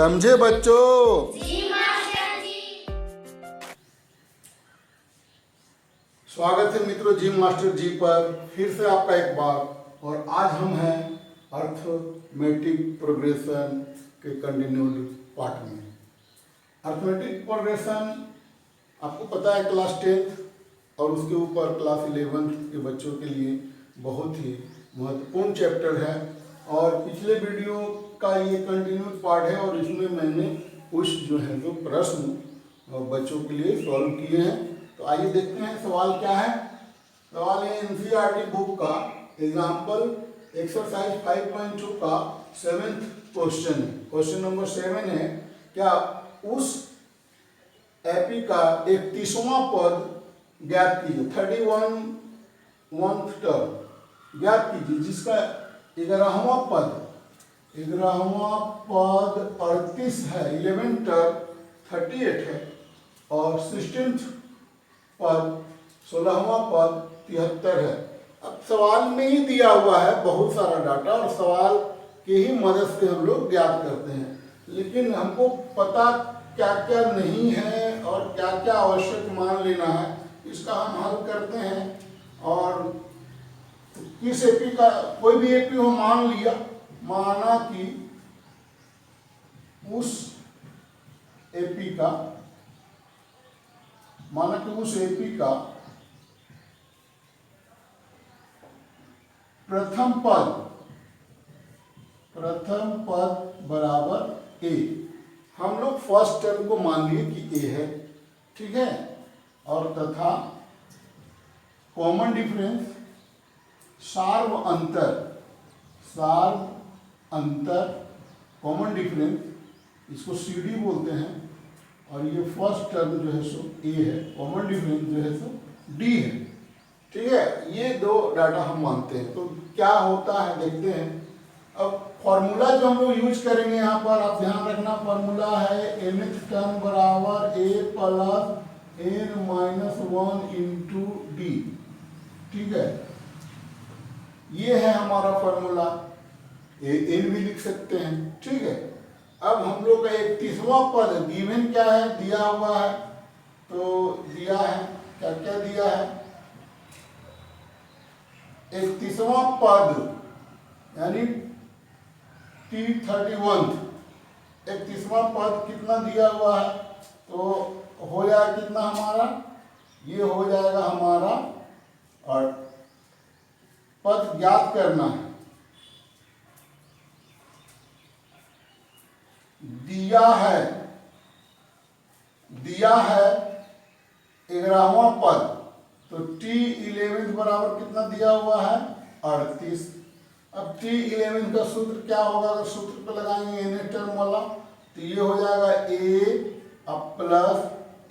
समझे बच्चों? जी मास्टर जी। स्वागत है मित्रों जी मास्टर जी पर फिर से आपका एक बार। और आज हम हैं अर्थमेटिक प्रोग्रेशन के कंटिन्यूड पार्ट में। अर्थमेटिक प्रोग्रेशन आपको पता है क्लास 10th और उसके ऊपर क्लास 11th के बच्चों के लिए बहुत ही महत्वपूर्ण चैप्टर है। और पिछले वीडियो का ये कंटिन्यूड पार्ट है और इसमें मैंने कुछ जो प्रश्न बच्चों के लिए सॉल्व किए हैं। तो आइए देखते हैं सवाल क्या है। सवाल है एनसीईआरटी बुक का एग्जाम्पल एक्सरसाइज 5.2 का 7th क्वेश्चन है। क्वेश्चन नंबर 7 है, क्या उस एपी का 31वां पद ज्ञात कीजिए। 31th टर्म ज्ञात कीजिए जिसका 11वां पद 38 है, 11th टर्म 38 है और 16th पद 16वां पद 73 है। अब सवाल में ही दिया हुआ है बहुत सारा डाटा और सवाल के ही मदद से हम लोग ज्ञात करते हैं, लेकिन हमको पता क्या क्या नहीं है और क्या क्या आवश्यक मान लेना है इसका हम हल करते हैं। और किस एपी का कोई भी एपी हो मान लिया, माना कि उस एपी का प्रथम पद बराबर ए। हम लोग फर्स्ट टर्म को मान लिए कि ए है, ठीक है। और तथा कॉमन डिफरेंस सार्व अंतर कॉमन डिफरेंस इसको सीडी बोलते हैं और ये फर्स्ट टर्म जो है सो ए है, कॉमन डिफरेंस जो है सो डी है, ठीक है। ये दो डाटा हम मानते हैं। तो क्या होता है देखते हैं। अब फॉर्मूला जो हम लोग यूज करेंगे यहाँ पर आप ध्यान रखना, फॉर्मूला है nth टर्म बराबर a plus n-1 into D, ठीक है। ये है हमारा फॉर्मूला, एन भी लिख सकते हैं, ठीक है। अब हम लोग का 31वां पद गिवन क्या है, दिया हुआ है। तो दिया है क्या क्या दिया है, 31वां पद यानी T31 31वां पद कितना दिया हुआ है, तो हो जाएगा कितना हमारा, ये हो जाएगा हमारा। और पद ज्ञात करना है, दिया है 11वां पद, तो T11 बराबर कितना दिया हुआ है 38। अब T11 का सूत्र क्या होगा, अगर सूत्र पे लगाएंगे n टर्म वाला तो ये हो जाएगा a प्लस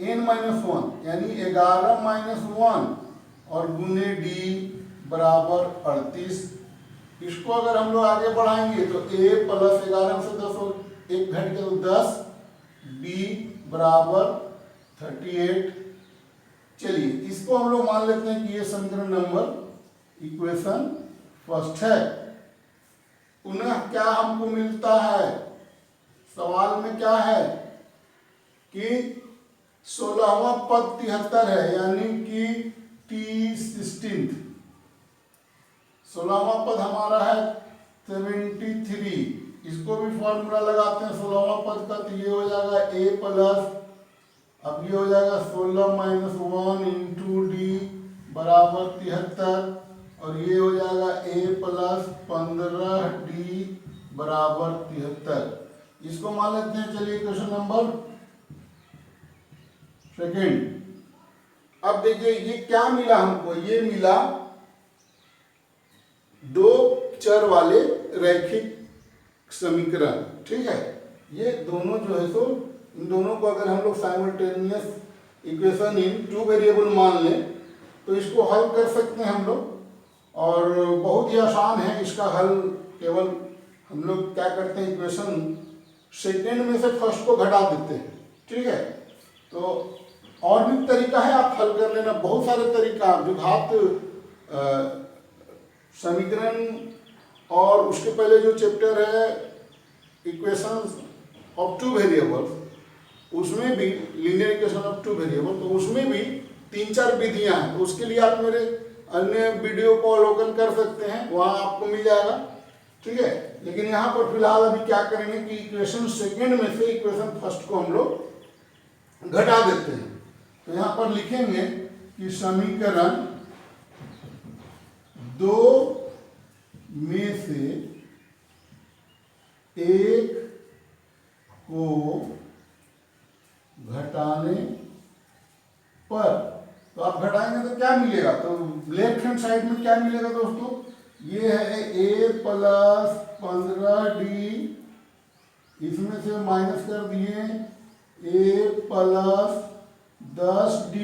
n-1 यानी 11-1 और गुने d बराबर 38। इसको अगर हम लोग आगे बढ़ाएंगे तो a प्लस 11 से 10 और 1 घट के तो 10, b बराबर 38। चलिए इसको हम लोग मान लेते हैं कि ये समीकरण नंबर इक्वेशन फर्स्ट है। पुनः क्या हमको मिलता है, सवाल में क्या है कि 16वां पद 73 है यानी कि T16, 16वां पद हमारा है 73। इसको भी फॉर्मूला लगाते हैं 16वां पद का, तो ये हो जाएगा a प्लस, अब ये हो जाएगा 16-1 इंटू डी बराबर 73 और ये हो जाएगा a प्लस 15d बराबर 73। इसको मान लेते हैं। चलिए क्वेश्चन नंबर सेकेंड। अब देखिए ये क्या मिला हमको, ये मिला दो चर वाले रैखिक समीकरण, ठीक है। ये दोनों जो है सो इन दोनों को अगर हम लोग simultaneous equation in two variable मान लें तो इसको हल कर सकते हैं हम लोग। और बहुत ही आसान है इसका हल, केवल हम लोग क्या करते हैं इक्वेशन सेकेंड में से फर्स्ट को घटा देते हैं, ठीक है। तो और भी तरीका है, आप हल कर लेना, बहुत सारे तरीका द्विघात समीकरण और उसके पहले जो चैप्टर है इक्वेशंस ऑफ टू वेरिएबल्स, उसमें भी linear equation of two variable, तो उसमें भी 3-4 विधियां हैं। तो उसके लिए आप मेरे अन्य वीडियो को अवलोकन कर सकते हैं, वहां आपको मिल जाएगा, ठीक है। लेकिन यहाँ पर फिलहाल अभी क्या करेंगे कि इक्वेशन सेकेंड में से इक्वेशन फर्स्ट को हम लोग घटा देते हैं। तो यहाँ पर लिखेंगे कि समीकरण 2 में से एक को घटाने पर, तो आप घटाएंगे तो क्या मिलेगा, तो लेफ्ट हैंड साइड में क्या मिलेगा दोस्तों, ये है a प्लस 15d, इसमें से माइनस कर दिए a प्लस 10d,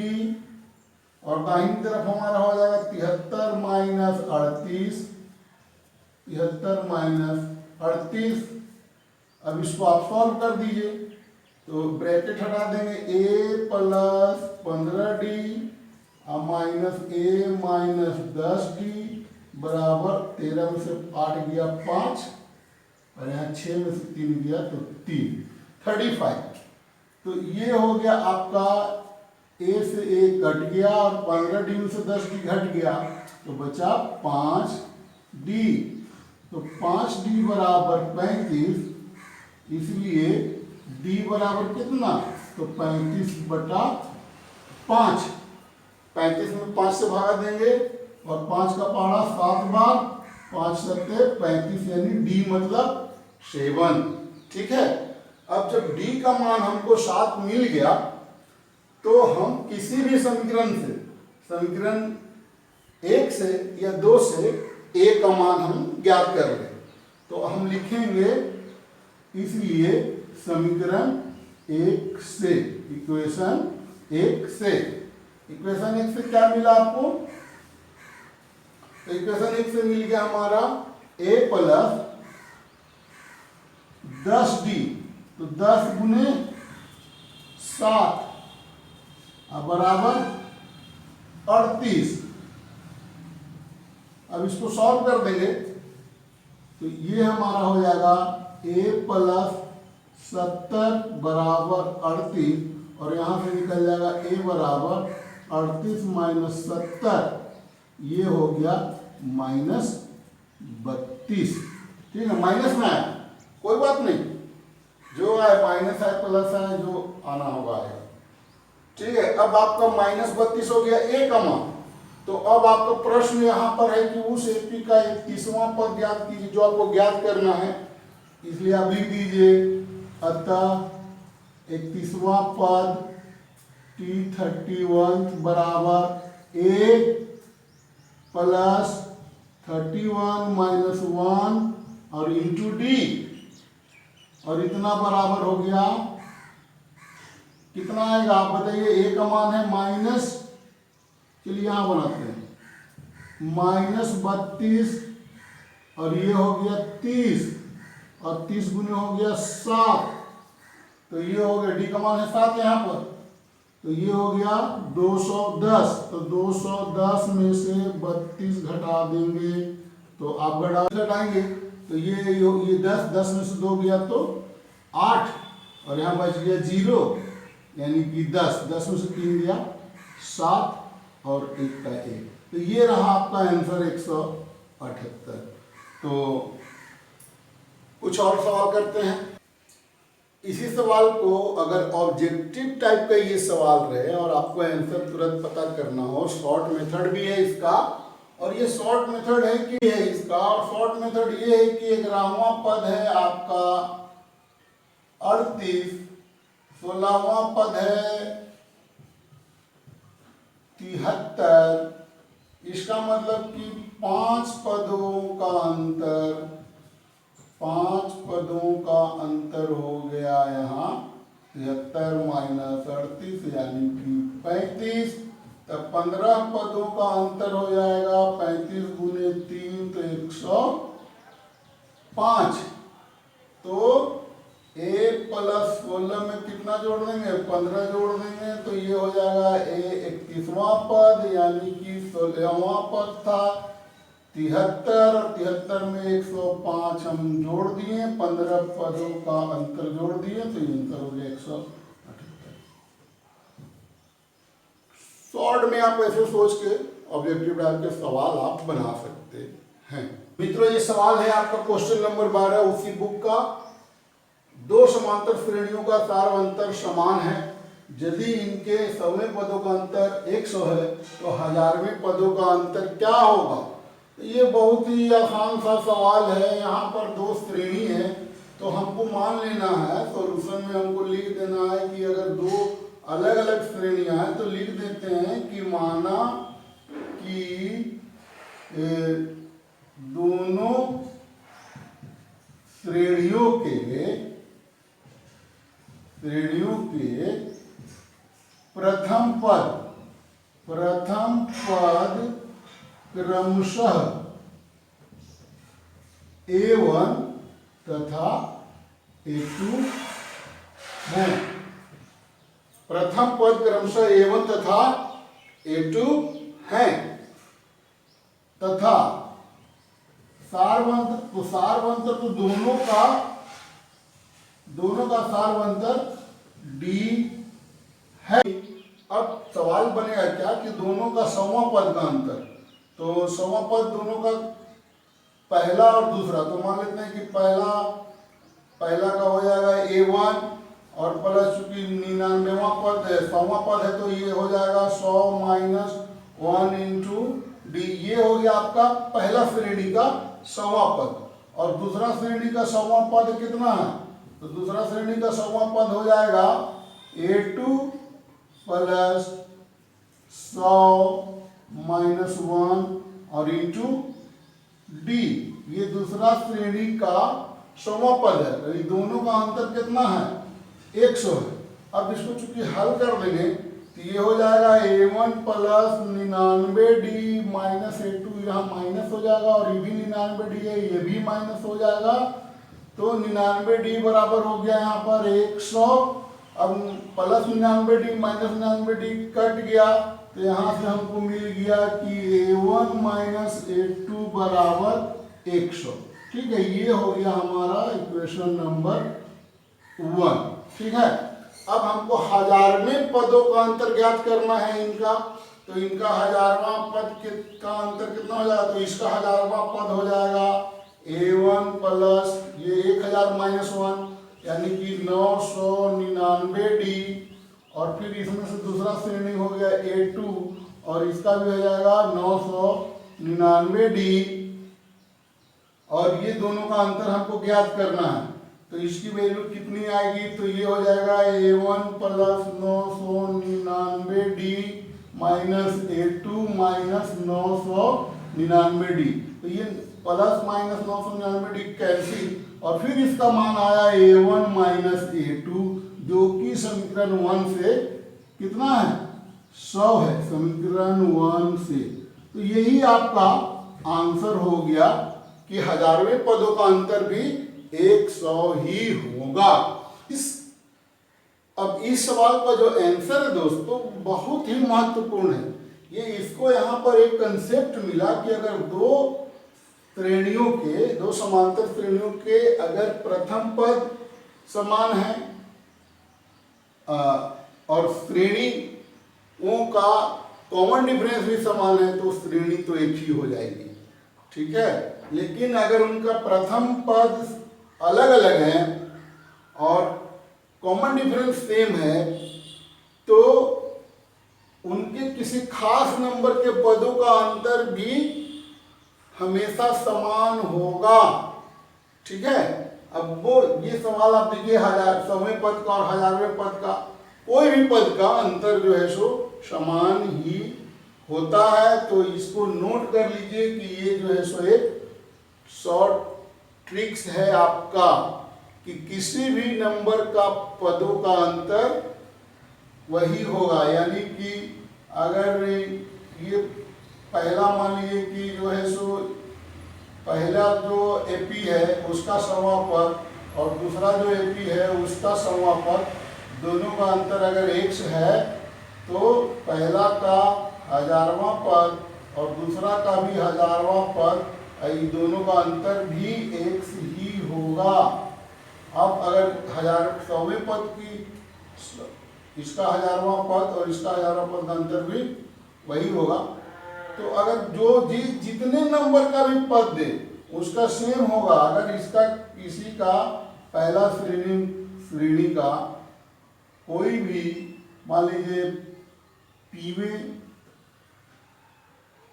और दाहिनी तरफ हमारा हो जाएगा 73 माइनस 38, 73 माइनस 38। अब इसको आप सॉल्व कर दीजिए, तो ब्रैकेट हटा देंगे a plus 15d minus a minus 10d बराबर 13 में से 8 गया 5, और यहाँ 6 में से 3 गया तो 3, 35। तो ये हो गया आपका a से a कट गया, और 15d में से 10d घट गया, तो बचा 5d। तो 5d बराबर 35, इसलिए d बराबर कितना, तो 35/5। 35 में 5 से भागा देंगे, और 5 का पहाड़ा 7 बार, 5 सत्ते 35, यानी d मतलब 7, ठीक है। अब जब d का मान हमको 7 मिल गया, तो हम किसी भी समीकरण से, समीकरण 1 से या 2 से a का मान हम ज्ञात कर लें। तो हम लिखेंगे, इसलिए समीकरण 1 से, इक्वेशन 1 से, इक्वेशन 1 से क्या मिला आपको, तो इक्वेशन 1 से मिल गया हमारा a प्लस 10d, तो 10 गुने 7 बराबर 38। अब इसको सॉल्व कर देंगे, तो ये हमारा हो जाएगा a प्लस 70 बराबर 38, और यहाँ से निकल जाएगा a बराबर 38 माइनस 70, ये हो गया माइनस 32, ठीक है। माइनस में आया, कोई बात नहीं, जो आए माइनस आए प्लस आए, जो आना होगा आएगा, ठीक है। अब आपका माइनस 32 हो गया a का मान। तो अब आपका प्रश्न यहाँ पर है कि उस एपी का 31वां पद ज्ञात कीजिए, जो आपको ज्ञात करना है, इसलिए आप लिख दीजिए, अतः 31वां पद t31 बराबर a प्लस 31 माइनस 1 और इंटू डी, और इतना बराबर हो गया, कितना आएगा आप बताइए। a का मान है माइनस, चलिए यहां बनाते हैं, माइनस 32, और ये हो गया 30, और 30 गुने हो गया 7, तो ये हो गया, डी का मान है 7 यहाँ पर, तो ये हो गया 210। तो 210 में से 32 घटा देंगे, तो आप घटाएंगे, तो ये 10 में से 2 गया तो 8, और यहाँ बच गया 0, यानी कि 10 में से 3 गया 7, और 1 का 1, तो ये रहा आपका आंसर 178। तो कुछ और सवाल करते हैं। इसी सवाल को अगर ऑब्जेक्टिव टाइप का ये सवाल रहे और आपको आंसर तुरंत पता करना हो, शॉर्ट मेथड भी है इसका, और ये शॉर्ट मेथड है कि है इसका, और शॉर्ट मेथड ये है कि 11वां पद है आपका 38, 16वां पद है 73, इसका मतलब कि 5 पदों का अंतर, 5 पदों का अंतर हो गया यहाँ 73 माइनस 38 यानी कि 35, तब 15 पदों का अंतर हो जाएगा 35 गुने 3 तो 105। तो a प्लस 16 में कितना जोड़ देंगे, 15 जोड़ देंगे, तो ये हो जाएगा a 31वां पद, यानी कि 16वां पद था 73 और 73 में 105 हम जोड़ दिए, 15 पदों का अंतर जोड़ दिए, तो ये अंतर हो गया 178। शॉर्ट में आप ऐसे सोच के ऑब्जेक्टिव डाल के सवाल आप बना सकते हैं। मित्रों, ये सवाल है आपका क्वेश्चन नंबर 12 उसी बुक का। दो समांतर श्रेणियों का सार्वंतर समान है, यदि इनके 100वें पदों का अंतर 100 है तो 1000वें पदों का अंतर क्या होगा। ये बहुत ही आसान सा सवाल है। यहाँ पर दो श्रेणी है तो हमको मान लेना है, सॉल्यूशन में हमको लिख देना है कि अगर दो अलग अलग श्रेणियां हैं तो लिख देते हैं कि माना कि दोनों श्रेणियों के प्रथम पद क्रमशः A1 तथा A2 है। प्रथम पद क्रमशः A1 तथा A2 है तथा सारवंतर, तो सारवंतर तो दोनों का सारवंतर D है। अब सवाल बनेगा क्या कि दोनों का 100वां पद का अंतर, तो 100वां पद दोनों का पहला और दूसरा, तो मान लेते हैं कि पहला का हो जाएगा A1 और प्लस चूंकि 99वां पद है 100वां पद है तो ये हो जाएगा 100 माइनस 1 इंटू डी। ये हो गया आपका पहला श्रेणी का 100वां पद। और दूसरा श्रेणी का 100वां पद कितना है, तो दूसरा श्रेणी का 100वां पद हो जाएगा A2 प्लस 100 माइनस 1 और इंटू डी। ये दूसरा श्रेणी का 100वां पद है, तो ये दोनों का अंतर कितना है 100 है। अब इसको चूंकि हल कर देंगे तो ये हो जाएगा A1 plus 99D minus A2, यहाँ माइनस हो जाएगा और ये भी 99D है, ये भी माइनस हो जाएगा, तो 99D बराबर हो गया यहाँ पर 100। अब plus 99D minus 99D cut गया तो यहाँ से हमको मिल गया कि A1 माइनस A2 बराबर 100। ठीक है, ये हो गया हमारा इक्वेशन नंबर 1। ठीक है, अब हमको 1000वें पदों का अंतर ज्ञात करना है इनका, तो इनका 1000वां पद का अंतर कितना हो जाएगा, तो इसका 1000वां पद हो जाएगा A1 प्लस ये 1000 माइनस 1 यानी कि 999D, और फिर इसमें से दूसरा श्रेणी हो गया A2 और इसका भी हो जाएगा 999D, और ये दोनों का अंतर हमको ज्ञात करना है। तो इसकी वैल्यू कितनी आएगी, तो ये हो जाएगा A1 plus 999D minus A2 minus 999D। तो ये प्लस माइनस 999D कैंसिल, और फिर इसका मान आया A1 माइनस A2 जो कि समीकरण 1 से कितना है 100 है, समीकरण 1 से। तो यही आपका आंसर हो गया कि 1000वें पदों का अंतर भी 100 ही होगा। अब इस सवाल का जो आंसर है दोस्तों बहुत ही महत्वपूर्ण है। ये इसको यहाँ पर एक कंसेप्ट मिला कि अगर दो समांतर श्रेणियों के अगर प्रथम पद समान है और श्रेणियों का कॉमन डिफरेंस भी समान है तो श्रेणी तो एक ही हो जाएगी। ठीक है, लेकिन अगर उनका प्रथम पद अलग अलग है और कॉमन डिफरेंस सेम है तो उनके किसी खास नंबर के पदों का अंतर भी हमेशा समान होगा। ठीक है, अब वो ये सवाल आप देखिए 100वें पद का और 1000वें पद का, कोई भी पद का अंतर जो है सो समान ही होता है। तो इसको नोट कर लीजिए कि ये जो है सो एक शॉर्ट ट्रिक्स है आपका कि किसी भी नंबर का पदों का अंतर वही होगा। यानी कि अगर ये पहला मान लीजिए कि जो है सो पहला जो एपी है उसका 100वां पद और दूसरा जो एपी है उसका 100वां पद, दोनों का अंतर अगर 100 है तो पहला का 1000वां पद और दूसरा का भी 1000वां पद, इन दोनों का अंतर भी x ही होगा। अब अगर 100वें पद की, इसका 1000वां पद और इसका 1000वां पद का अंतर भी वही होगा। तो अगर जो जितने नंबर का भी पद दे उसका सेम होगा। अगर इसका किसी का पहला श्रेणी का कोई भी, मान लीजिए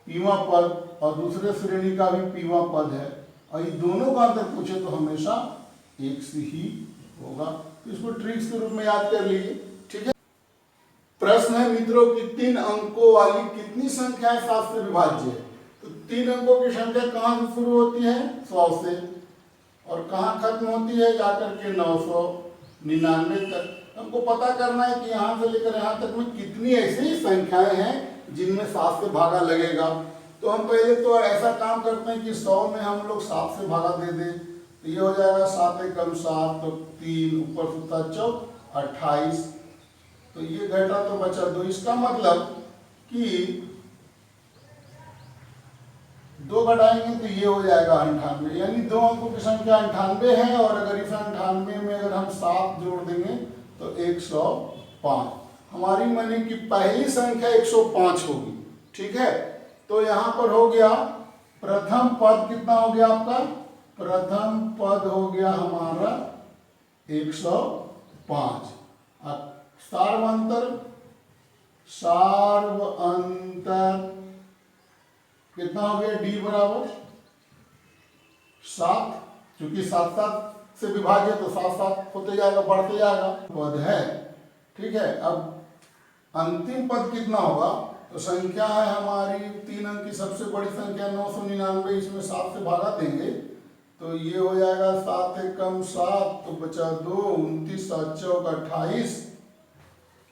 पीवा पद और दूसरे श्रेणी का भी पीवा पद है और इन दोनों का अंतर पूछे तो हमेशा x ही होगा। तो इसको ट्रिक्स के रूप में याद कर लीजिए, ठीक है। प्रश्न है मित्रों कि 3 अंकों वाली कितनी संख्याएं 7 से विभाज्य है। तो 3 अंकों की संख्या कहाँ से शुरू होती है? 100 से, और कहाँ खत्म होती है? जाकर के 999 तक। हमको पता करना है कि यहाँ से लेकर यहाँ तक में कितनी ऐसी संख्याएं हैं जिनमें 7 से भागा लगेगा। तो हम पहले तो ऐसा काम करते हैं कि 100 में हम लोग 7 से भागा दे दें, तो ये हो जाएगा 7 एकम 7, तो 3 ऊपर सुता 28, तो ये घटा तो बचा 2। इसका मतलब कि 2 घटाएंगे तो ये हो जाएगा 98, यानी 2 अंकों की संख्या 98 है। और अगर इस 98 में अगर हम 7 जोड़ देंगे तो 105। हमारी माने कि पहली संख्या 105 होगी, ठीक है। तो यहाँ पर हो गया प्रथम पद कितना हो गया आपका? प्रथम पद हो गया हमारा 105। सार्वअंतर कितना हो गया? d बराबर 7, क्योंकि 7 से विभाज्य तो 7 होते जाएगा, बढ़ते जाएगा पद है, ठीक है। अब अंतिम पद कितना होगा? तो संख्या है हमारी 3 अंक की सबसे बड़ी संख्या 999, इसमें 7 से भागा देंगे तो ये हो जाएगा 7 एकम 7, तो बचा 2, 29, 7 चौक 28,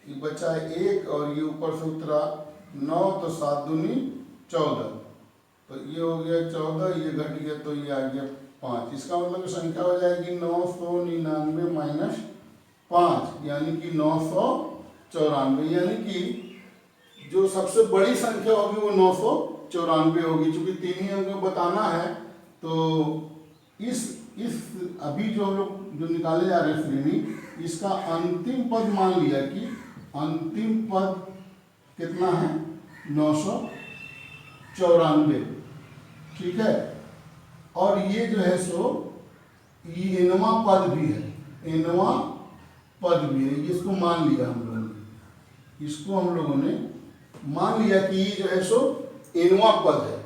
ये बचा 1 और ये ऊपर से उतरा 9, तो 7 दूनी 14, तो ये हो गया 14, ये घट गया तो ये आ गया 5। इसका मतलब संख्या हो जाएगी 999 माइनस 5, यानी कि 994, यानी कि जो सबसे बड़ी संख्या होगी वो 994 होगी। चूंकि 3 ही अंक में बताना है तो इस अभी जो हम लोग जो निकाले जा रहे हैं श्रेणी, इसका अंतिम पद मान लिया कि अंतिम पद कितना है? 994, ठीक है। और ये जो है सो ये एनवा पद भी है, एनवा पद भी है, इसको मान लिया हम लोगों ने, इसको हम लोगों ने मान लिया कि ये जो है सो एनवा पद है।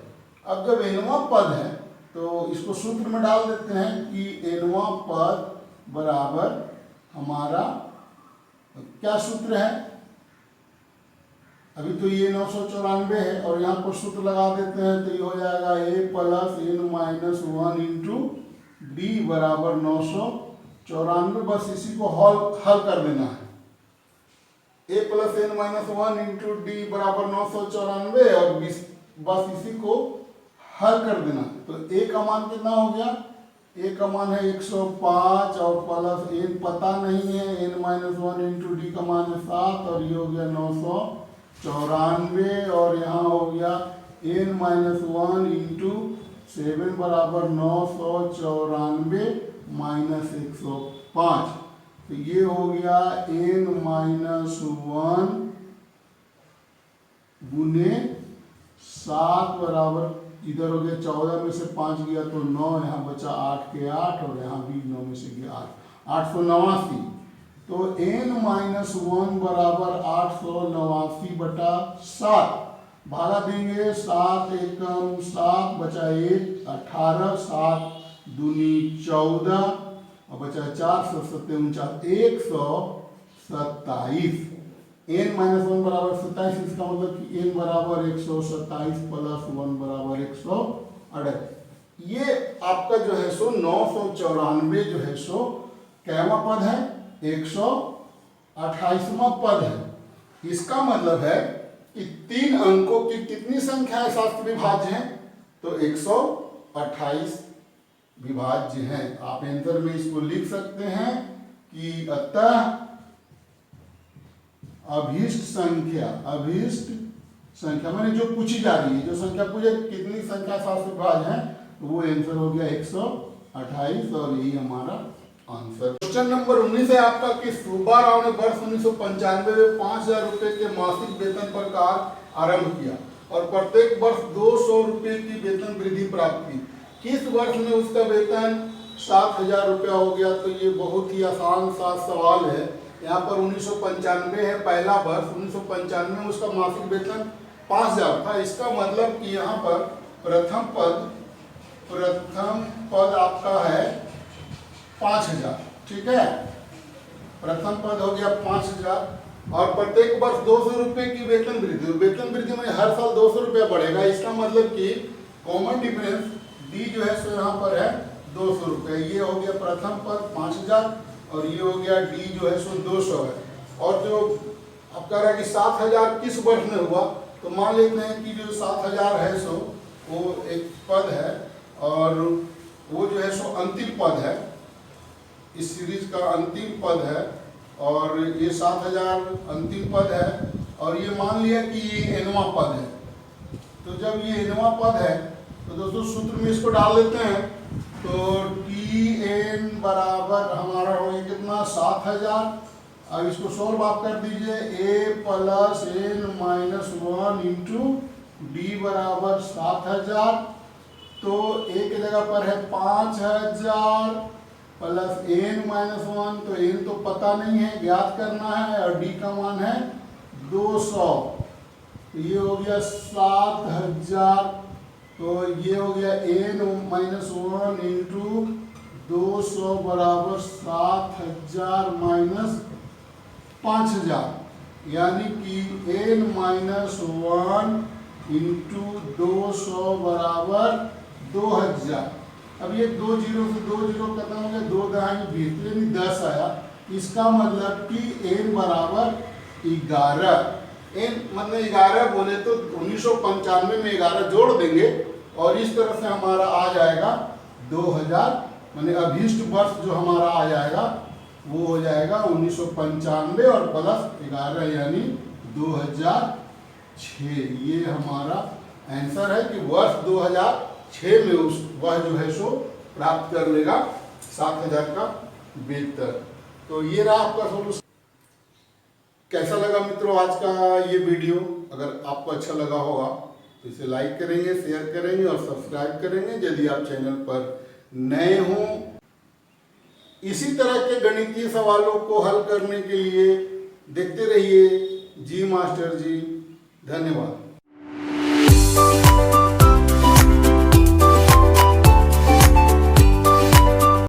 अब जब एनवा पद है तो इसको सूत्र में डाल देते हैं कि एनवा पद बराबर हमारा क्या सूत्र है? अभी तो ये 994 है और यहाँ पर सूत्र लगा देते हैं तो ये हो जाएगा a plus n minus 1 into D बराबर 994। बस इसी को हल कर देना है। a plus n minus 1 into D बराबर 994 और बस इसी को हल कर देना। तो a का मान कितना हो गया? a का मान है 105 और प्लस n पता नहीं है, n माइनस 1 इंटू डी का मान है 7 और ये हो गया 994 और यहाँ हो गया n माइनस 1 इंटू 7 बराबर 994 माइनस 105। तो ये हो गया n माइनस 1 गुने 7 बराबर, इधर हो गया 14 में से 5 गया तो 9, यहाँ बचा 8 के 8 और यहाँ भी 9 में से गया 8, 889। तो n माइनस 1 बराबर 889 बटा 7, भागा देंगे 7 एकम 7, बचा 1 18, 7 दूनी 14 और बचा 4 7 127। n माइनस 1 बराबर 27, इसका मतलब कि n बराबर 127 प्लस 1 बराबर 128। ये आपका जो है सो 994 जो है सो कैवा पद है? 128वां पद है। इसका मतलब है कि 3 अंकों की कितनी संख्याएं 7 से विभाज्य हैं? तो 128 विभाज्य हैं। आप आंसर में इसको लिख सकते हैं कि अतः अभीष्ट संख्या मैंने जो पूछी जा रही है, जो संख्या पूछे कितनी संख्या 7 से भाज्य है, तो वो आंसर हो गया 128 और यही हमारा आंसर। क्वेश्चन नंबर 19 है आपका कि सुब्बा राव ने वर्ष 1995 में 5,000 रुपए के मासिक वेतन पर कार्य आरंभ किया और प्रत्येक वर्ष 200 रुपए की वेतन वृद्धि प्राप्त की। किस वर्ष में उसका वेतन 7,000 रुपया हो गया? तो ये बहुत ही आसान सा सवाल है। यहाँ पर 1995 है पहला वर्ष, 1995 में उसका मासिक वेतन 5,000 था। इसका मतलब कि यहाँ पर प्रथम पद आपका है 5,000, ठीक है। प्रथम पद हो गया 5,000 और प्रत्येक वर्ष 200 रुपए की वेतन वृद्धि। वेतन वृद्धि में हर साल 200 रुपया बढ़ेगा। इसका मतलब कि कॉमन डिफरेंस डी जो है सो यहाँ पर है 200 रुपये। ये हो गया प्रथम पद 5,000 और ये हो गया डी जो है सो 200 है। और जो अब कह रहा है कि 7,000 किस वर्ष में हुआ, तो मान लेते हैं कि जो 7,000 है सो वो एक पद है और वो जो है सो अंतिम पद है, इस सीरीज का अंतिम पद है और ये 7,000 अंतिम पद है और ये मान लिया कि ये एनवा पद है। तो जब ये एनवा पद है तो दोस्तों सूत्र में इसको डाल देते हैं। तो टी एन बराबर हमारा हो गया कितना 7,000। अब इसको सोल्व आप कर दीजिए, A plus N minus 1 into D बराबर 7,000। तो ए की जगह पर है 5,000 प्लस एन माइनस 1, तो एन तो पता नहीं है, ज्ञात करना है और डी का मान है 200। तो ये हो गया 7,000। तो ये हो गया एन माइनस 1 इंटू 200 बराबर 7,000 माइनस 5,000, यानी कि एन माइनस 1 इंटू 200 बराबर 2,000। अब ये 2 जीरो से 2 जीरो खत्म हो गया, 2 दहाई 20 यानी 10 आया। इसका मतलब कि एन बराबर 11। एन मतलब 11 बोले तो 1995 में 11 जोड़ देंगे और इस तरह से हमारा आ जाएगा 2000, माने अभीष्ट वर्ष जो हमारा आ जाएगा वो हो जाएगा 1995 और प्लस 11 यानी 2006। ये हमारा आंसर है कि वर्ष 2006 में उस वह जो है सो प्राप्त कर लेगा 7,000 का वेतन। तो ये रहा आपका सोल्यूशन। कैसा लगा मित्रों आज का ये वीडियो? अगर आपको अच्छा लगा होगा तो इसे लाइक करेंगे, शेयर करेंगे और सब्सक्राइब करेंगे यदि आप चैनल पर नए हों। इसी तरह के गणितीय सवालों को हल करने के लिए देखते रहिए जी मास्टर जी। धन्यवाद।